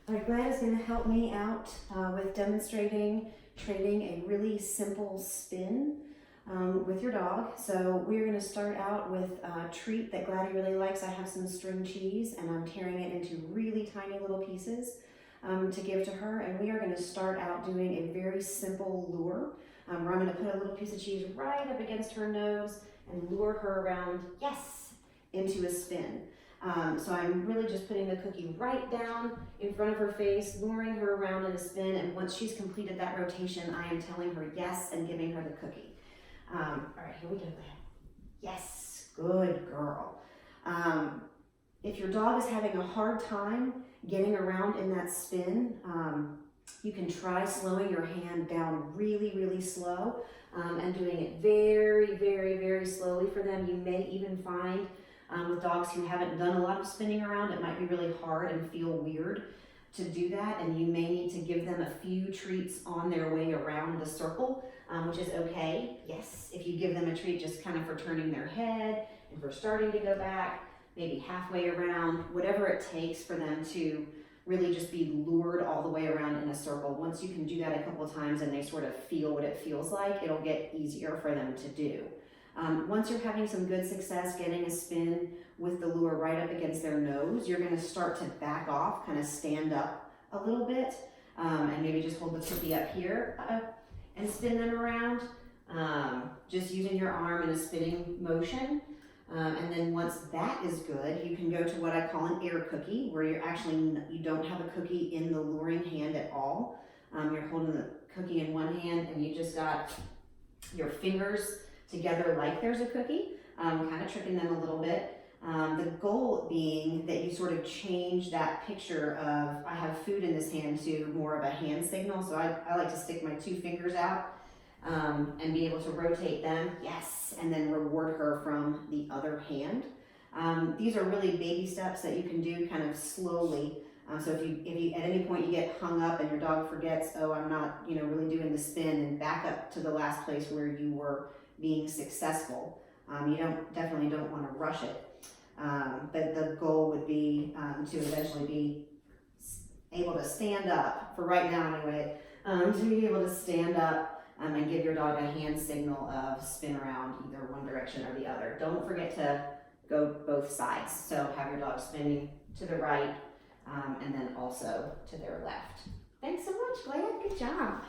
All right, Glad is going to help me out with demonstrating training a really simple spin with your dog. So we're going to start out with a treat that Gladdy really likes. I have some string cheese and I'm tearing it into really tiny little pieces to give to her. And we are going to start out doing a very simple lure where I'm going to put a little piece of cheese right up against her nose and lure her around, yes, into a spin. So I'm really just putting the cookie right down in front of her face, luring her around in a spin, and once she's completed that rotation, I am telling her yes and giving her the cookie. All right, here we go. Yes, good girl. If your dog is having a hard time getting around in that spin, you can try slowing your hand down really, really slow and doing it very, very, very slowly for them. You may even find with dogs who haven't done a lot of spinning around, it might be really hard and feel weird to do that, and you may need to give them a few treats on their way around the circle, which is okay. Yes, if you give them a treat just kind of for turning their head and for starting to go back, maybe halfway around, whatever it takes for them to really just be lured all the way around in a circle. Once you can do that a couple times and they sort of feel what it feels like, it'll get easier for them to do. Once you're having some good success getting a spin with the lure right up against their nose, you're going to start to back off, kind of stand up a little bit, and maybe just hold the cookie up here and spin them around, just using your arm in a spinning motion. And then once that is good, you can go to what I call an air cookie, where you don't have a cookie in the luring hand at all. You're holding the cookie in one hand and you just got your fingers together like there's a cookie, kind of tricking them a little bit. The goal being that you sort of change that picture of I have food in this hand to more of a hand signal. So I like to stick my two fingers out and be able to rotate them, yes, and then reward her from the other hand. These are really baby steps that you can do kind of slowly. So if you at any point you get hung up and your dog forgets, oh, I'm not really doing the spin, and back up to the last place where you were being successful. You definitely don't want to rush it. But the goal would be to eventually be able to stand up, for right now anyway, to be able to stand up and give your dog a hand signal of spin around either one direction or the other. Don't forget to go both sides. So have your dog spinning to the right and then also to their left. Thanks so much, Glad. Good job.